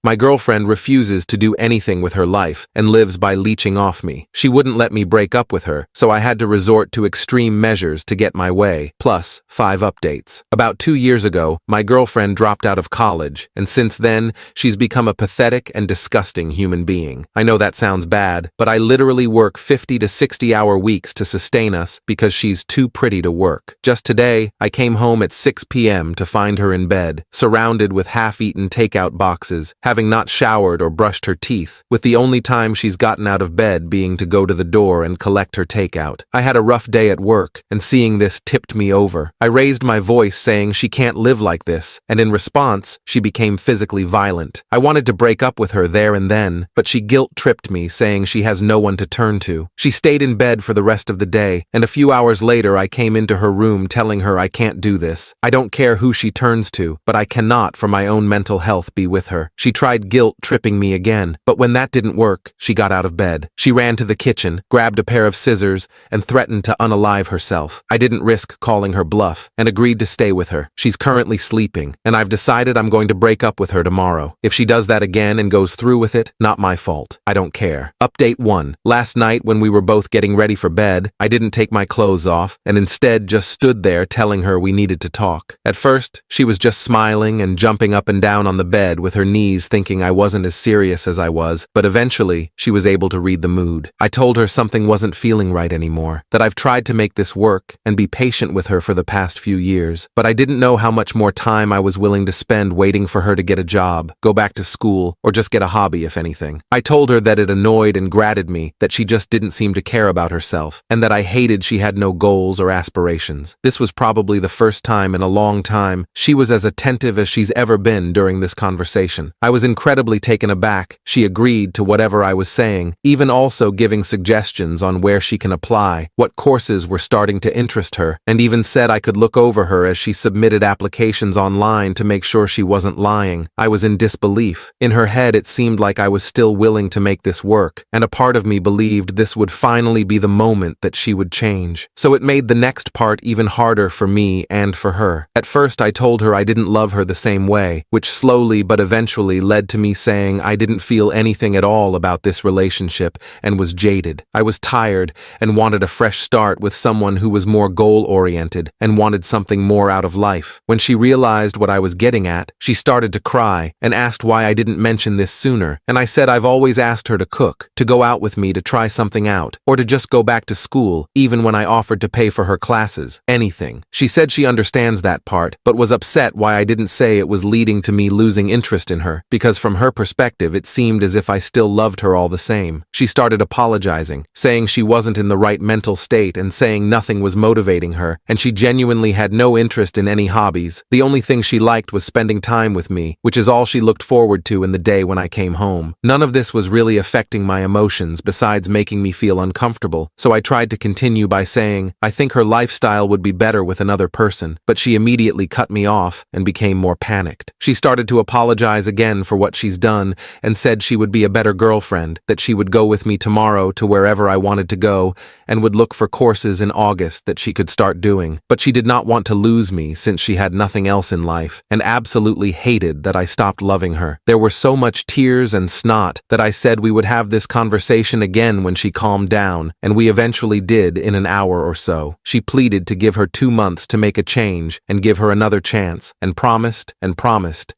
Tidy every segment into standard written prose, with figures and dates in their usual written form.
My girlfriend refuses to do anything with her life and lives by leeching off me. She wouldn't let me break up with her, so I had to resort to extreme measures to get my way, plus 5 updates. About 2 years ago, my girlfriend dropped out of college, and since then, she's become a pathetic and disgusting human being. I know that sounds bad, but I literally work 50 to 60-hour weeks to sustain us because she's too pretty to work. Just today, I came home at 6 p.m. to find her in bed, surrounded with half-eaten takeout boxes, having not showered or brushed her teeth, with the only time she's gotten out of bed being to go to the door and collect her takeout. I had a rough day at work, and seeing this tipped me over. I raised my voice saying she can't live like this, and in response, she became physically violent. I wanted to break up with her there and then, but she guilt-tripped me, saying she has no one to turn to. She stayed in bed for the rest of the day, and a few hours later I came into her room telling her I can't do this. I don't care who she turns to, but I cannot, for my own mental health, be with her. She tried guilt-tripping me again, but when that didn't work, she got out of bed. She ran to the kitchen, grabbed a pair of scissors, and threatened to unalive herself. I didn't risk calling her bluff, and agreed to stay with her. She's currently sleeping, and I've decided I'm going to break up with her tomorrow. If she does that again and goes through with it, not my fault. I don't care. Update 1. Last night when we were both getting ready for bed, I didn't take my clothes off, and instead just stood there telling her we needed to talk. At first, she was just smiling and jumping up and down on the bed with her knees, thinking I wasn't as serious as I was, but eventually, she was able to read the mood. I told her something wasn't feeling right anymore, that I've tried to make this work and be patient with her for the past few years, but I didn't know how much more time I was willing to spend waiting for her to get a job, go back to school, or just get a hobby if anything. I told her that it annoyed and grated me that she just didn't seem to care about herself, and that I hated she had no goals or aspirations. This was probably the first time in a long time she was as attentive as she's ever been during this conversation. I was incredibly taken aback. She agreed to whatever I was saying, even also giving suggestions on where she can apply, what courses were starting to interest her, and even said I could look over her as she submitted applications online to make sure she wasn't lying. I was in disbelief. In her head, it seemed like I was still willing to make this work, and a part of me believed this would finally be the moment that she would change. So it made the next part even harder for me and for her. At first, I told her I didn't love her the same way, which slowly but eventually led to me saying I didn't feel anything at all about this relationship and was jaded. I was tired and wanted a fresh start with someone who was more goal-oriented and wanted something more out of life. When she realized what I was getting at, she started to cry and asked why I didn't mention this sooner, and I said I've always asked her to cook, to go out with me to try something out, or to just go back to school, even when I offered to pay for her classes. Anything. She said she understands that part, but was upset why I didn't say it was leading to me losing interest in her, because from her perspective it seemed as if I still loved her all the same. She started apologizing, saying she wasn't in the right mental state and saying nothing was motivating her, and she genuinely had no interest in any hobbies. The only thing she liked was spending time with me, which is all she looked forward to in the day when I came home. None of this was really affecting my emotions besides making me feel uncomfortable, so I tried to continue by saying I think her lifestyle would be better with another person, but she immediately cut me off and became more panicked. She started to apologize again for what she's done and said she would be a better girlfriend, that she would go with me tomorrow to wherever I wanted to go and would look for courses in August that she could start doing. But she did not want to lose me since she had nothing else in life and absolutely hated that I stopped loving her. There were so much tears and snot that I said we would have this conversation again when she calmed down, and we eventually did in an hour or so. She pleaded to give her 2 months to make a change and give her another chance, and promised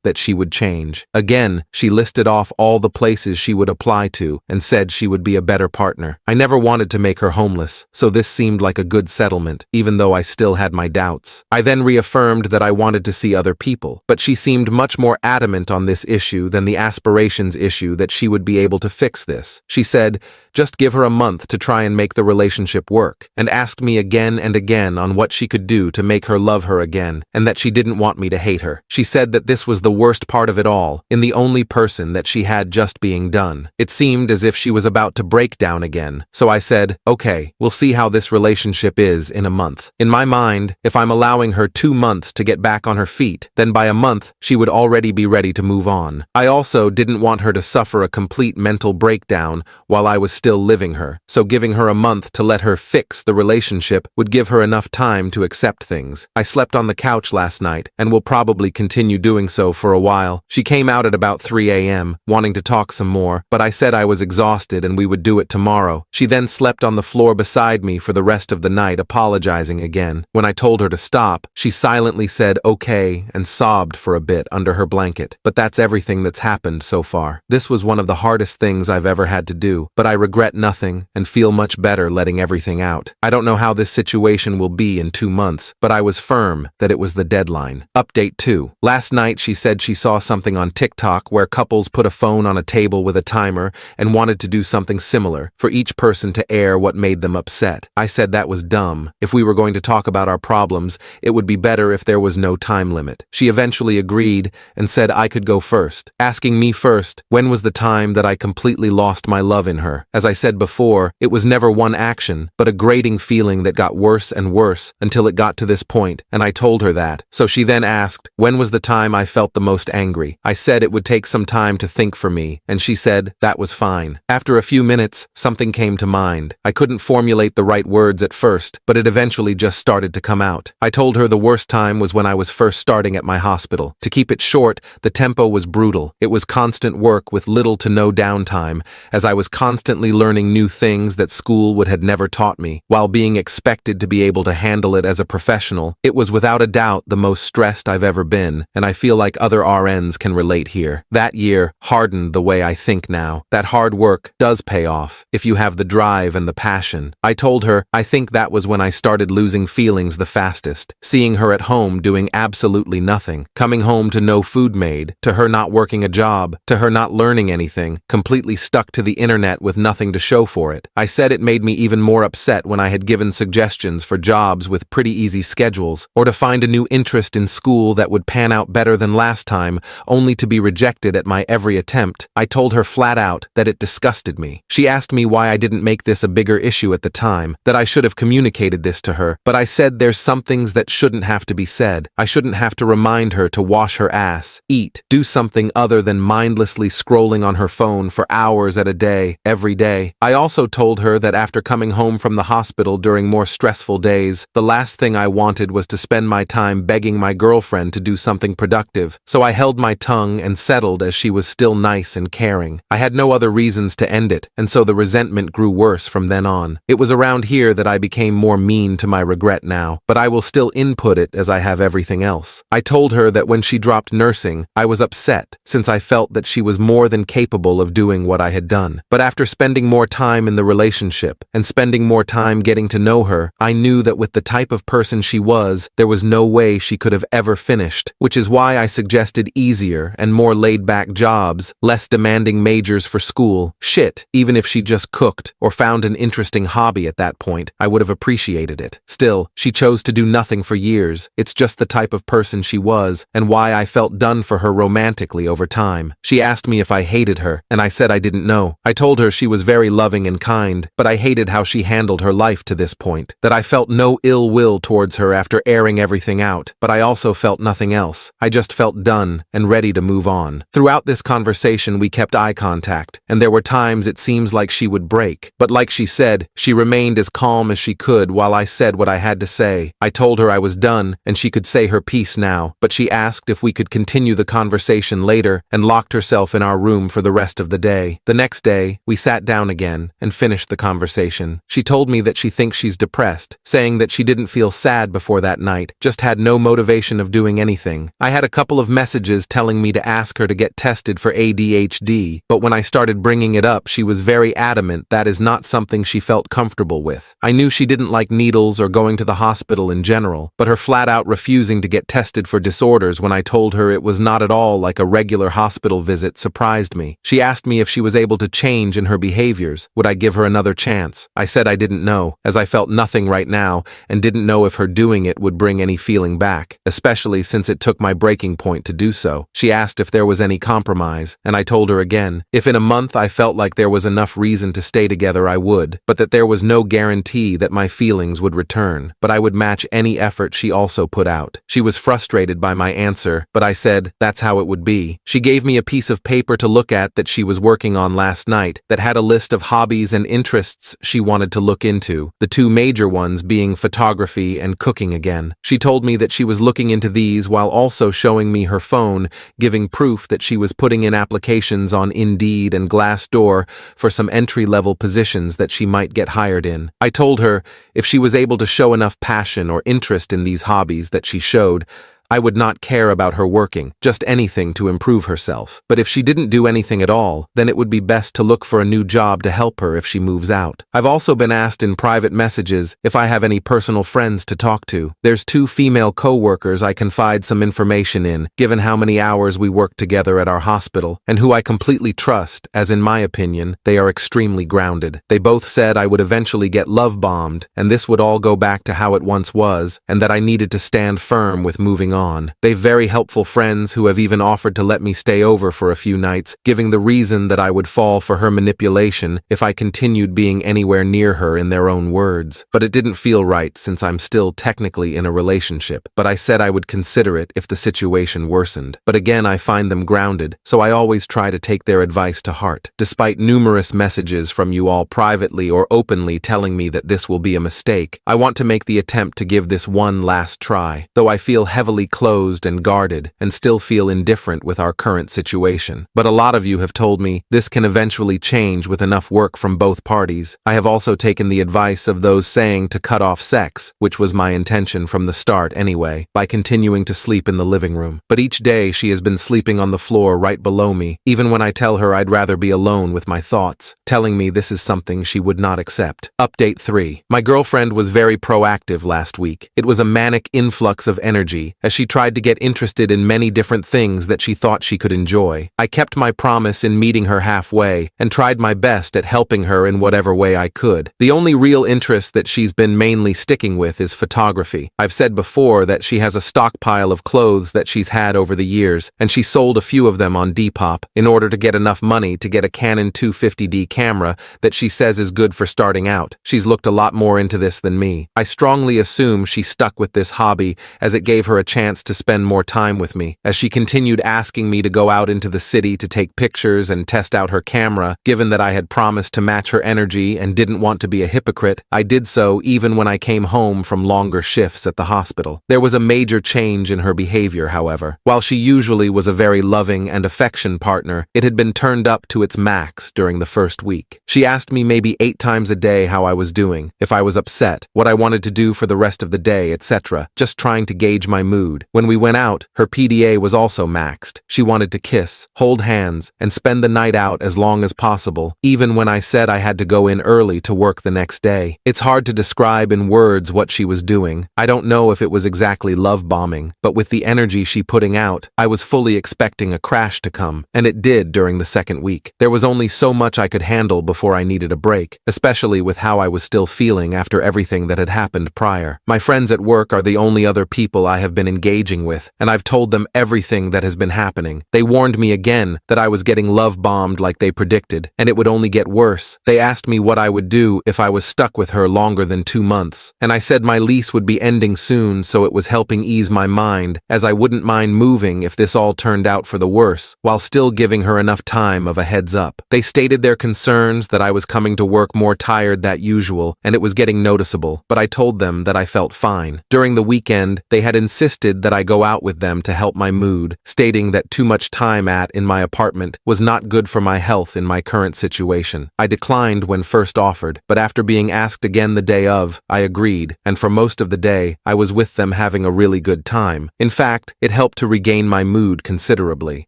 that she would change. Again, she listed off all the places she would apply to and said she would be a better partner. I never wanted to make her homeless, so this seemed like a good settlement, even though I still had my doubts. I then reaffirmed that I wanted to see other people, but she seemed much more adamant on this issue than the aspirations issue that she would be able to fix this. She said, just give her a month to try and make the relationship work, and asked me again and again on what she could do to make her love her again, and that she didn't want me to hate her. She said that this was the worst part of it all, in the only person that she had just being done. It seemed as if she was about to break down again, so I said, okay, we'll see how this relationship is in a month. In my mind, if I'm allowing her 2 months to get back on her feet, then by a month, she would already be ready to move on. I also didn't want her to suffer a complete mental breakdown while I was still living her, so giving her a month to let her fix the relationship would give her enough time to accept things. I slept on the couch last night, and will probably continue doing so for a while. She came out at at about 3 a.m., wanting to talk some more, but I said I was exhausted and we would do it tomorrow. She then slept on the floor beside me for the rest of the night, apologizing again. When I told her to stop, she silently said okay and sobbed for a bit under her blanket. But that's everything that's happened so far. This was one of the hardest things I've ever had to do, but I regret nothing and feel much better letting everything out. I don't know how this situation will be in 2 months, but I was firm that it was the deadline. Update 2. Last night she said she saw something on TikTok where couples put a phone on a table with a timer and wanted to do something similar for each person to air what made them upset. I said that was dumb. If we were going to talk about our problems, it would be better if there was no time limit. She eventually agreed and said I could go first, asking me first when was the time that I completely lost my love in her. As I said before, it was never one action, but a grating feeling that got worse and worse until it got to this point, and I told her that. So she then asked, when was the time I felt the most angry? I said it would take some time to think for me, and she said that was fine. After a few minutes, something came to mind. I couldn't formulate the right words at first, but it eventually just started to come out. I told her the worst time was when I was first starting at my hospital. To keep it short, the tempo was brutal. It was constant work with little to no downtime, as I was constantly learning new things that school had never taught me, while being expected to be able to handle it as a professional. It was without a doubt the most stressed I've ever been, and I feel like other RNs can relate here. That year hardened the way I think now. That hard work does pay off, if you have the drive and the passion. I told her I think that was when I started losing feelings the fastest. Seeing her at home doing absolutely nothing, coming home to no food made, to her not working a job, to her not learning anything, completely stuck to the internet with nothing to show for it. I said it made me even more upset when I had given suggestions for jobs with pretty easy schedules, or to find a new interest in school that would pan out better than last time, only to be rejected at my every attempt. I told her flat out that it disgusted me. She asked me why I didn't make this a bigger issue at the time, that I should have communicated this to her, but I said there's some things that shouldn't have to be said. I shouldn't have to remind her to wash her ass, eat, do something other than mindlessly scrolling on her phone for hours at a day, every day. I also told her that after coming home from the hospital during more stressful days, the last thing I wanted was to spend my time begging my girlfriend to do something productive, so I held my tongue and settled as she was still nice and caring. I had no other reasons to end it, and so the resentment grew worse from then on. It was around here that I became more mean to my regret now, but I will still input it as I have everything else. I told her that when she dropped nursing, I was upset, since I felt that she was more than capable of doing what I had done. But after spending more time in the relationship, and spending more time getting to know her, I knew that with the type of person she was, there was no way she could have ever finished, which is why I suggested easier and more laid-back jobs, less demanding majors for school. Shit, even if she just cooked or found an interesting hobby at that point, I would have appreciated it. Still, she chose to do nothing for years. It's just the type of person she was, and why I felt done for her romantically over time. She asked me if I hated her, and I said I didn't know. I told her she was very loving and kind, but I hated how she handled her life to this point, that I felt no ill will towards her after airing everything out, but I also felt nothing else. I just felt done and ready to move on. Throughout this conversation, we kept eye contact, and there were times it seems like she would break, but like she said, she remained as calm as she could while I said what I had to say. I told her I was done and she could say her piece now, but she asked if we could continue the conversation later and locked herself in our room for the rest of the day. The next day, we sat down again and finished the conversation. She told me that she thinks she's depressed, saying that she didn't feel sad before that night, just had no motivation of doing anything. I had a couple of messages telling me to ask her to get tested for ADHD, but when I started bringing it up, she was very adamant that is not something she felt comfortable with. I knew she didn't like needles or going to the hospital in general, but her flat-out refusing to get tested for disorders when I told her it was not at all like a regular hospital visit surprised me. She asked me if she was able to change in her behaviors. Would I give her another chance? I said I didn't know, as I felt nothing right now and didn't know if her doing it would bring any feeling back, especially since it took my breaking point to do so. She asked if there was any compromise, and I told her again, if in a month I felt like there was enough reason to stay together I would, but that there was no guarantee that my feelings would return, but I would match any effort she also put out. She was frustrated by my answer, but I said that's how it would be. She gave me a piece of paper to look at that she was working on last night that had a list of hobbies and interests she wanted to look into, the two major ones being photography and cooking again. She told me that she was looking into these while also showing me her phone, giving proof that she was putting in applications on Indeed and Glassdoor for some entry-level positions that she might get hired in. I told her if she was able to show enough passion or interest in these hobbies that she showed, I would not care about her working, just anything to improve herself. But if she didn't do anything at all, then it would be best to look for a new job to help her if she moves out. I've also been asked in private messages if I have any personal friends to talk to. There's 2 female co-workers I confide some information in, given how many hours we work together at our hospital, and who I completely trust, as in my opinion, they are extremely grounded. They both said I would eventually get love-bombed, and this would all go back to how it once was, and that I needed to stand firm with moving on. They've very helpful friends who have even offered to let me stay over for a few nights, giving the reason that I would fall for her manipulation if I continued being anywhere near her in their own words. But it didn't feel right since I'm still technically in a relationship, but I said I would consider it if the situation worsened. But again, I find them grounded, so I always try to take their advice to heart. Despite numerous messages from you all privately or openly telling me that this will be a mistake, I want to make the attempt to give this one last try, though I feel heavily closed and guarded and still feel indifferent with our current situation. But a lot of you have told me this can eventually change with enough work from both parties. I have also taken the advice of those saying to cut off sex, which was my intention from the start anyway, by continuing to sleep in the living room. But each day she has been sleeping on the floor right below me, even when I tell her I'd rather be alone with my thoughts, telling me this is something she would not accept. Update 3. My girlfriend was very proactive last week. It was a manic influx of energy as she tried to get interested in many different things that she thought she could enjoy. I kept my promise in meeting her halfway and tried my best at helping her in whatever way I could. The only real interest that she's been mainly sticking with is photography. I've said before that she has a stockpile of clothes that she's had over the years, and she sold a few of them on Depop in order to get enough money to get a Canon 250D camera that she says is good for starting out. She's looked a lot more into this than me. I strongly assume she stuck with this hobby as it gave her a chance to spend more time with me. As she continued asking me to go out into the city to take pictures and test out her camera, given that I had promised to match her energy and didn't want to be a hypocrite, I did so even when I came home from longer shifts at the hospital. There was a major change in her behavior, however. While she usually was a very loving and affection partner, it had been turned up to its max during the first week. She asked me maybe 8 times a day how I was doing, if I was upset, what I wanted to do for the rest of the day, etc., just trying to gauge my mood. When we went out, her PDA was also maxed. She wanted to kiss, hold hands, and spend the night out as long as possible, even when I said I had to go in early to work the next day. It's hard to describe in words what she was doing. I don't know if it was exactly love bombing, but with the energy she putting out, I was fully expecting a crash to come, and it did during the second week. There was only so much I could handle before I needed a break, especially with how I was still feeling after everything that had happened prior. My friends at work are the only other people I have been engaging with, and I've told them everything that has been happening. They warned me again that I was getting love bombed like they predicted, and it would only get worse. They asked me what I would do if I was stuck with her longer than 2 months, and I said my lease would be ending soon, so it was helping ease my mind, as I wouldn't mind moving if this all turned out for the worse, while still giving her enough time of a heads up. They stated their concerns that I was coming to work more tired than usual, and it was getting noticeable, but I told them that I felt fine. During the weekend, they had insisted that I go out with them to help my mood, stating that too much time in my apartment was not good for my health in my current situation. I declined when first offered, but after being asked again the day of, I agreed, and for most of the day, I was with them having a really good time. In fact, it helped to regain my mood considerably.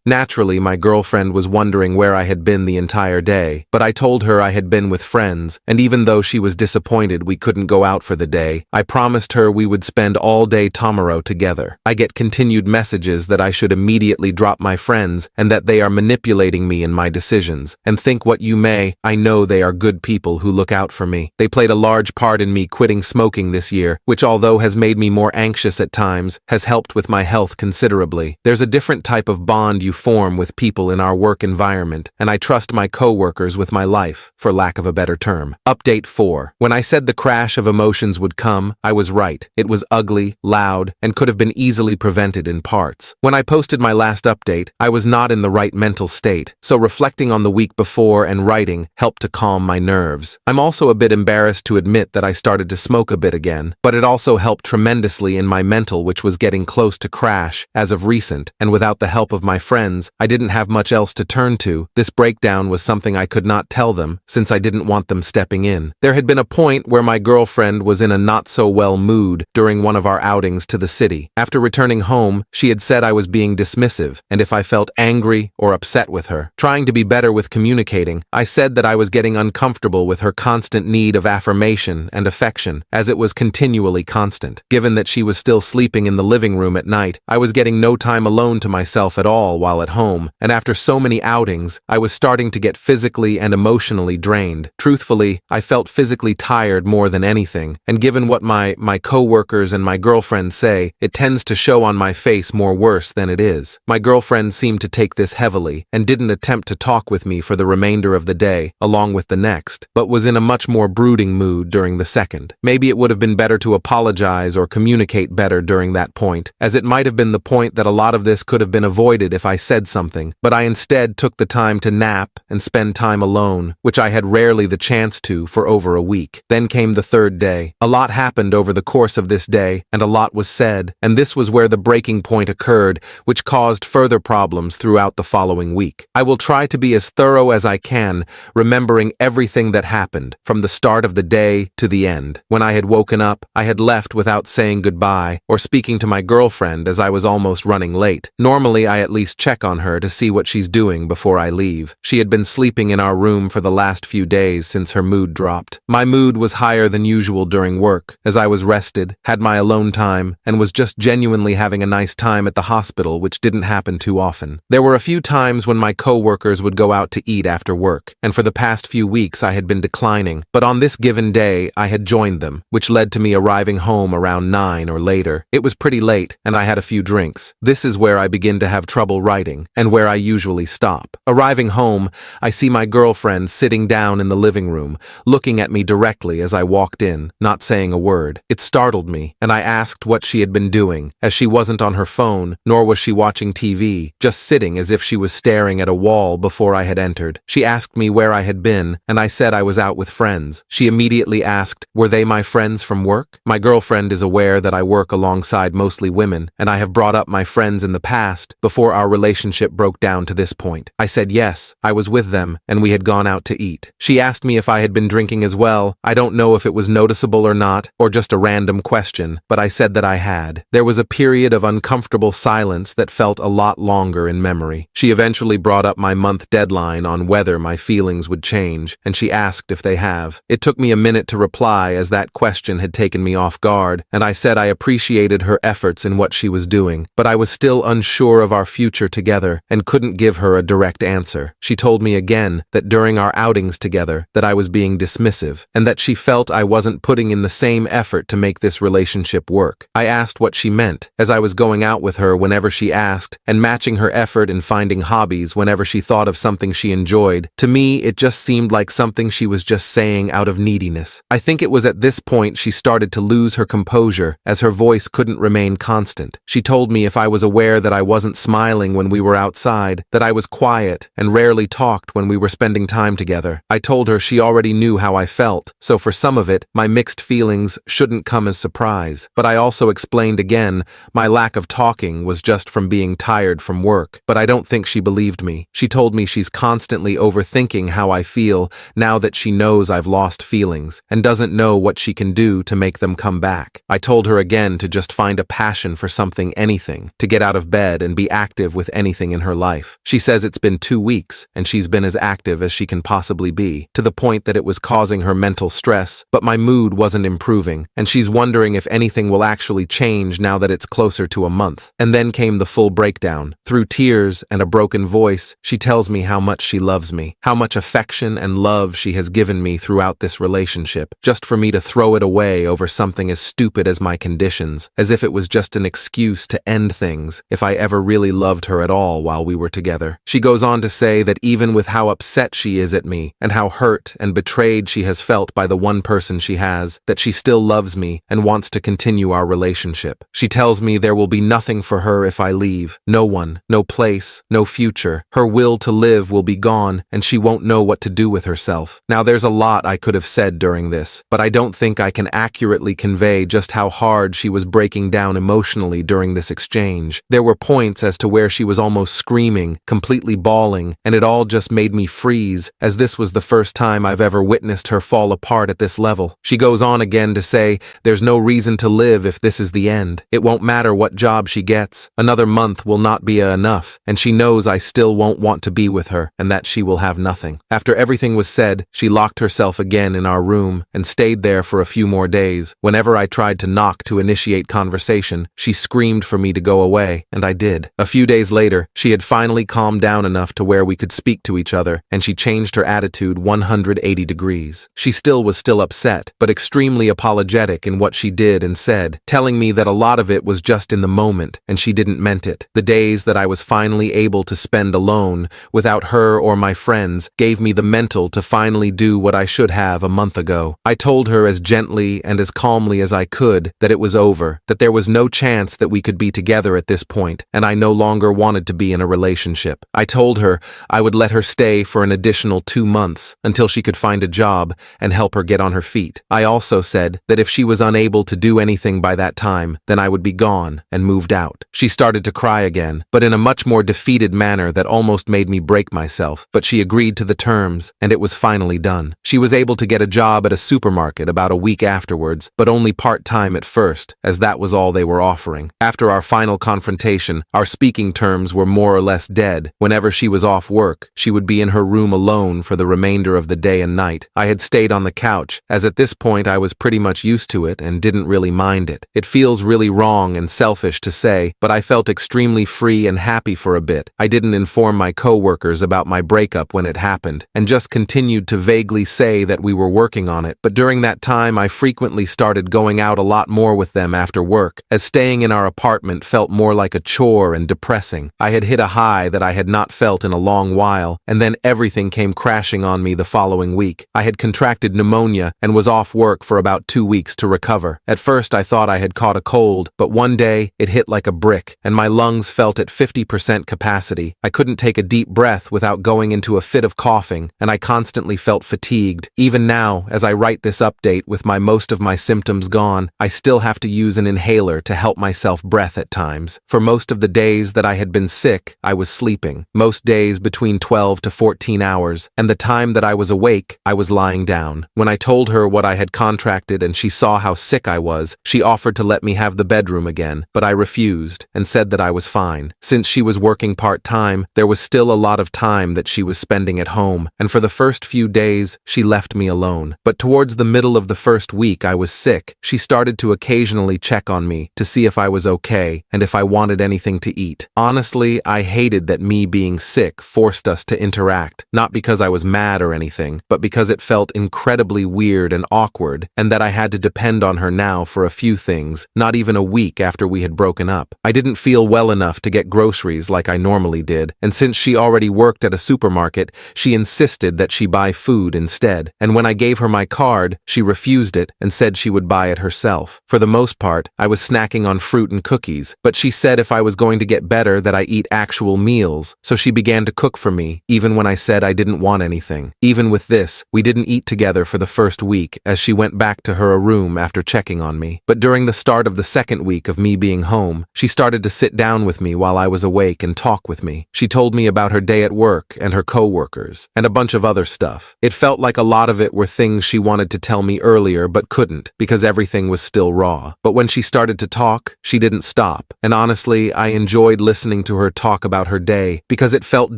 Naturally, my girlfriend was wondering where I had been the entire day, but I told her I had been with friends, and even though she was disappointed we couldn't go out for the day, I promised her we would spend all day tomorrow together. I get continued messages that I should immediately drop my friends and that they are manipulating me in my decisions. And think what you may, I know they are good people who look out for me. They played a large part in me quitting smoking this year, which although has made me more anxious at times, has helped with my health considerably. There's a different type of bond you form with people in our work environment, and I trust my co-workers with my life, for lack of a better term. Update 4. When I said the crash of emotions would come, I was right. It was ugly, loud, and could have been easily prevented in parts. When I posted my last update, I was not in the right mental state, so reflecting on the week before and writing helped to calm my nerves. I'm also a bit embarrassed to admit that I started to smoke a bit again, but it also helped tremendously in my mental, which was getting close to crash as of recent, and without the help of my friends, I didn't have much else to turn to. This breakdown was something I could not tell them, since I didn't want them stepping in. There had been a point where my girlfriend was in a not-so-well mood during one of our outings to the city. After returning home, she had said I was being dismissive, and if I felt angry or upset with her. Trying to be better with communicating, I said that I was getting uncomfortable with her constant need of affirmation and affection, as it was continually constant. Given that she was still sleeping in the living room at night, I was getting no time alone to myself at all while at home, and after so many outings, I was starting to get physically and emotionally drained. Truthfully, I felt physically tired more than anything, and given what my co-workers and my girlfriend say, it tends to show on my face more worse than it is. My girlfriend seemed to take this heavily, and didn't attempt to talk with me for the remainder of the day, along with the next, but was in a much more brooding mood during the second. Maybe it would have been better to apologize or communicate better during that point, as it might have been the point that a lot of this could have been avoided if I said something, but I instead took the time to nap and spend time alone, which I had rarely the chance to for over a week. Then came the third day. A lot happened over the course of this day, and a lot was said, and this was where the breaking point occurred, which caused further problems throughout the following week. I will try to be as thorough as I can, remembering everything that happened, from the start of the day to the end. When I had woken up, I had left without saying goodbye or speaking to my girlfriend as I was almost running late. Normally, I at least check on her to see what she's doing before I leave. She had been sleeping in our room for the last few days since her mood dropped. My mood was higher than usual during work, as I was rested, had my alone time, and was just genuinely having a nice time at the hospital, which didn't happen too often. There were a few times when my co-workers would go out to eat after work, and for the past few weeks I had been declining, but on this given day I had joined them, which led to me arriving home around 9 or later. It was pretty late, and I had a few drinks. This is where I begin to have trouble writing, and where I usually stop. Arriving home, I see my girlfriend sitting down in the living room, looking at me directly as I walked in, not saying a word. It startled me, and I asked what she had been doing, as she wasn't on her phone, nor was she watching TV, just sitting as if she was staring at a wall before I had entered. She asked me where I had been, and I said I was out with friends. She immediately asked, were they my friends from work? My girlfriend is aware that I work alongside mostly women, and I have brought up my friends in the past before our relationship broke down to this point. I said yes, I was with them, and we had gone out to eat. She asked me if I had been drinking as well. I don't know if it was noticeable or not, or just a random question, but I said that I had. There was a period of uncomfortable silence that felt a lot longer in memory. She eventually brought up my month deadline on whether my feelings would change, and she asked if they have. It took me a minute to reply, as that question had taken me off guard, and I said I appreciated her efforts in what she was doing, but I was still unsure of our future together and couldn't give her a direct answer. She told me again that during our outings together that I was being dismissive, and that she felt I wasn't putting in the same effort to make this relationship work. I asked what she meant, as I was going out with her whenever she asked, and matching her effort in finding hobbies whenever she thought of something she enjoyed. To me, it just seemed like something she was just saying out of neediness. I think it was at this point she started to lose her composure, as her voice couldn't remain constant. She told me if I was aware that I wasn't smiling when we were outside, that I was quiet and rarely talked when we were spending time together. I told her she already knew how I felt, so for some of it, my mixed feelings shouldn't come as surprise. But I also explained again, my lack of talking was just from being tired from work. But I don't think she believed me. She told me she's constantly overthinking how I feel now that she knows I've lost feelings, and doesn't know what she can do to make them come back. I told her again to just find a passion for something, anything, to get out of bed and be active with anything in her life. She says it's been 2 weeks, and she's been as active as she can possibly be, to the point that it was causing her mental stress, but my mood wasn't improving, and she's wondering if anything will actually change now that it's closer to a month. And then came the full breakdown. Through tears and a broken voice, she tells me how much she loves me, how much affection and love she has given me throughout this relationship, just for me to throw it away over something as stupid as my conditions, as if it was just an excuse to end things if I ever really loved her at all while we were together. She goes on to say that even with how upset she is at me, and how hurt and betrayed she has felt by the one person she has, that she still loves me and wants to continue our relationship. She tells me there will be nothing for her if I leave. No one, no place, no future. Her will to live will be gone, and she won't know what to do with herself. Now there's a lot I could have said during this, but I don't think I can accurately convey just how hard she was breaking down emotionally during this exchange. There were points as to where she was almost screaming, completely bawling, and it all just made me freeze, as this was the first time I've ever witnessed her fall apart at this level. She goes on again to say, there's no reason to live if this is the end. It won't matter what job she gets. Another month will not be enough, and she knows I still won't want to be with her, and that she will have nothing. After everything was said, she locked herself again in our room and stayed there for a few more days. Whenever I tried to knock to initiate conversation, she screamed for me to go away, and I did. A few days later, she had finally calmed down enough to where we could speak to each other, and she changed her attitude 180 degrees. She still was upset, but extremely apologetic in what she did and said, telling me that a lot of it was just in the moment, and she didn't meant it. The days that I was finally able to spend alone, without her or my friends, gave me the mental to finally do what I should have a month ago. I told her as gently and as calmly as I could that it was over, that there was no chance that we could be together at this point, and I no longer wanted to be in a relationship. I told her I would let her stay for an additional 2 months until she could find a job and help her get on her feet. I also said that if she was unable to do anything by that time, then I would be gone and moved out. She started to cry again, but in a much more defeated manner that almost made me break myself, but she agreed to the terms, and it was finally done. She was able to get a job at a supermarket about a week afterwards, but only part-time at first, as that was all they were offering. After our final confrontation, our speaking terms were more or less dead. Whenever she was off work, she would be in her room alone for the remainder of the day and night. I had stayed on the couch, as at this point I was pretty much used to it and didn't really mind it. It feels really wrong and selfish to say, but I felt extremely free and happy for a bit. I didn't inform my coworkers about my breakup when it happened, and just continued to vaguely say that we were working on it, but during that time I frequently started going out a lot more with them after work, as staying in our apartment felt more like a chore and depressing. I had hit a high that I had not felt in a long while, and then everything came crashing on me the following week. I had contracted pneumonia and was off work for about 2 weeks to recover. At first I thought I had caught a cold, but one day it hit like a brick, and my lungs felt at 50% capacity. I couldn't take a deep breath without going into a fit of coughing, and I constantly felt fatigued. Even now, as I write this update with most of my symptoms gone, I still have to use an inhaler to help myself breath at times. For most of the days that I had been sick, I was sleeping, most days between 12 to 14 hours, and the time that I was awake, I was lying down. When I told her what I had contracted and she saw how sick I was, she offered to let me have the bedroom again, but I refused and said that I was fine. Since she was working part-time, there was still a lot of time that she was spending at home, and for the first few days, she left me alone. But towards the middle of the first week I was sick, she started to occasionally check on me to see if I was okay and if I wanted anything to eat. Honestly, I hated that me being sick forced us to interact, not because I was mad or anything, but because it felt incredibly weird and awkward, and that I had to depend on her now for a few things, not even a week after we had broken up. I didn't feel well enough to get groceries like I normally did, and since she already worked at a supermarket, she insisted that she buy food instead, and when I gave her my card, she refused it and said she would buy it herself. For the most part, I was snacking on fruit and cookies, but she said if I was going to get better that I eat actual meals, so she began to cook for me, even when I said I didn't want anything. Even with this, we didn't eat together for the first week, as she went back to her room after checking on me. But during the start of the second week of me being home, she started to sit down with me while I was awake and talk with me. She told me about her day at work and her coworkers, and a bunch of other stuff. It felt like a lot of it were things she wanted to tell me earlier but couldn't, because everything was still raw. But when she started to talk, she didn't stop, and honestly, I enjoyed listening to her talk about her day, because it felt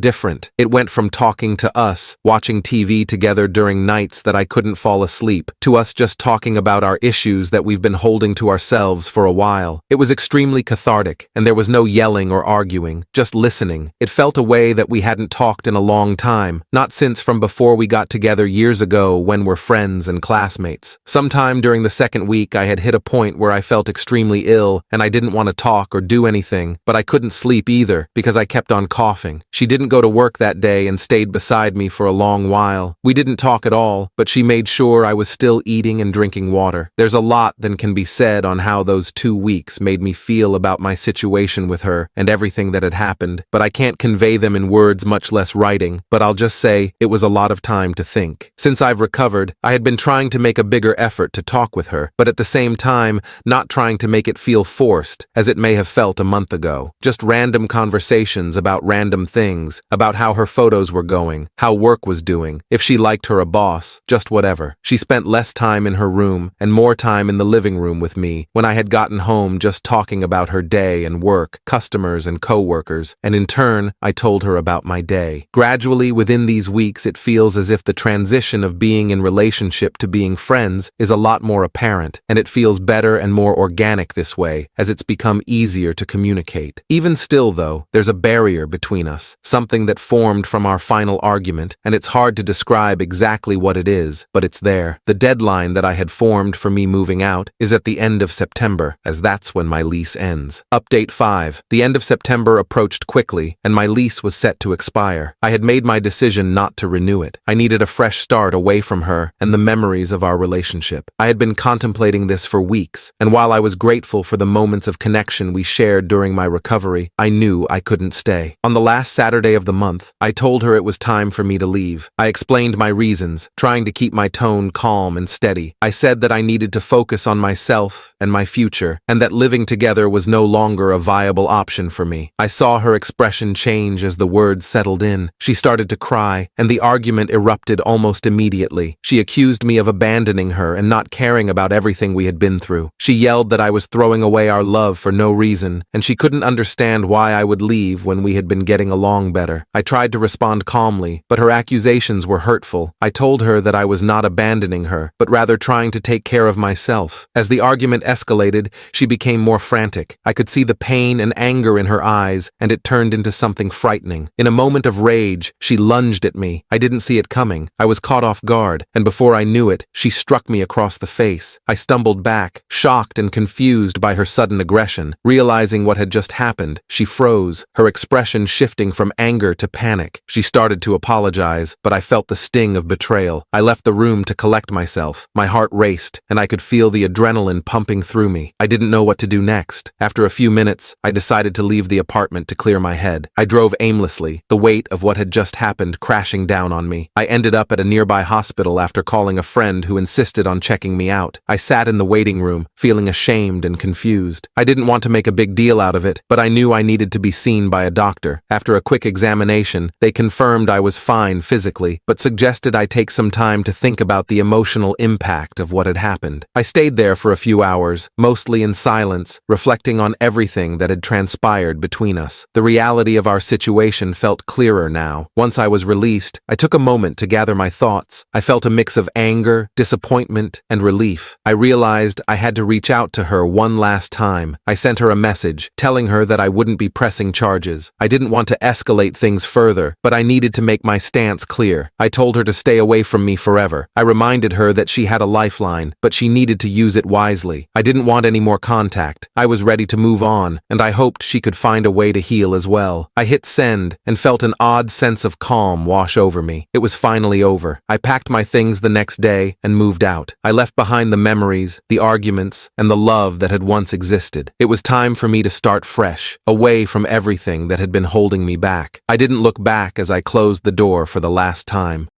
different. It went from talking to us, watching TV together during nights that I couldn't fall asleep, to us just talking about our issues that we've been holding to ourselves for a while. It was extremely cathartic, and there was no yelling or arguing, just listening. It felt a way that we hadn't talked in a long time, not since from before we got together years ago when we're friends and classmates. Sometime during the second week I had hit a point where I felt extremely ill, and I didn't want to talk or do anything, but I couldn't sleep either because I kept on coughing. She didn't go to work that day and stayed beside me for a long while. We didn't talk at all, but she made sure I was still eating and drinking water. There's a lot that can be said on how those 2 weeks made me feel about my situation with her and everything that had happened, but I can't convey them in words, much less writing, but I'll just say it was a lot of time to think. Since I've recovered, I had been trying to make a bigger effort to talk with her, but at the same time, not trying to make it feel forced, as it may have felt a month ago. Just random conversations about random things, about how her photos were going, how work was doing, if she liked her a boss, just whatever. She spent less time in her room and more time in the living room with me when I had gotten home, just talking about her day and work, customers and co-workers, and in turn, I told her about my day. Gradually, within these weeks, it feels as if the transition of being in relationship to being friends is a lot more apparent, and it feels better and more organic this way, as it's become easier to communicate. Even still, though, there's a barrier between us, something that formed from our final argument, and it's hard to describe exactly what it is, but it's there. The deadline that I had formed for me moving out is at the end of September, as that's when my lease ends. Update 5. The end of September approached quickly, and my lease was set to expire. I had made my decision not to renew it. I needed a fresh start away from her and the memories of our relationship. I had been contemplating this for weeks, and while I was grateful for the moments of connection we shared during my recovery, I knew I couldn't stay. On the last Saturday of the month, I told her it was time for me to leave. I explained my reasons, trying to keep my tone calm and steady. I said that I needed to focus on myself and my future, and that living together was no longer a viable option for me. I saw her expression change as the words settled in. She started to cry, and the argument erupted almost immediately. She accused me of abandoning her and not caring about everything we had been through. She yelled that I was throwing away our love for no reason, and she couldn't understand why I would leave when we had been getting along better. I tried to respond calmly, but her accusations were hurtful. I told her that I was not abandoning her, but rather trying to take care of myself. As the argument escalated, she became more frantic. I could see the pain and anger in her eyes, and it turned into something frightening. In a moment of rage, she lunged at me. I didn't see it coming. I was caught off guard, and before I knew it, she struck me across the face. I stumbled back, shocked and confused by her sudden aggression. Realizing what had just happened, she froze, her expression shifting from anger to panic. She started to apologize, but I felt the sting of betrayal. I left the room to collect myself. My heart raced, and I could feel the adrenaline pumping through me. I didn't know what to do next. After a few minutes, I decided to leave the apartment to clear my head. I drove aimlessly, the weight of what had just happened crashing down on me. I ended up at a nearby hospital after calling a friend who insisted on checking me out. I sat in the waiting room, feeling ashamed and confused. I didn't want to make a big deal out of it, but I knew I needed to be seen by a doctor. After a quick examination, they confirmed I was fine physically, but suggested I take some time to think about the emotional impact of what had happened. I stayed there for a few hours, mostly in silence, reflecting on everything that had transpired between us. The reality of our situation felt clearer now. Once I was released, I took a moment to gather my thoughts. I felt a mix of anger, disappointment, and relief. I realized I had to reach out to her one last time. I sent her a message, telling her that I wouldn't be pressing charges. I didn't want to escalate things further, but I needed to make my stance clear. I told her to stay away from me forever. I reminded her that she had a lifeline, but she needed to use it wisely. I didn't want any more contact. I was ready to move on, and I hoped she could find a way to heal as well. I hit send and felt an odd sense of calm wash over me. It was finally over. I packed my things the next day and moved out. I left behind the memories, the arguments, and the love that had once existed. It was time for me to start fresh, away from everything that had been holding me back. I didn't look back as I closed the door for the last time.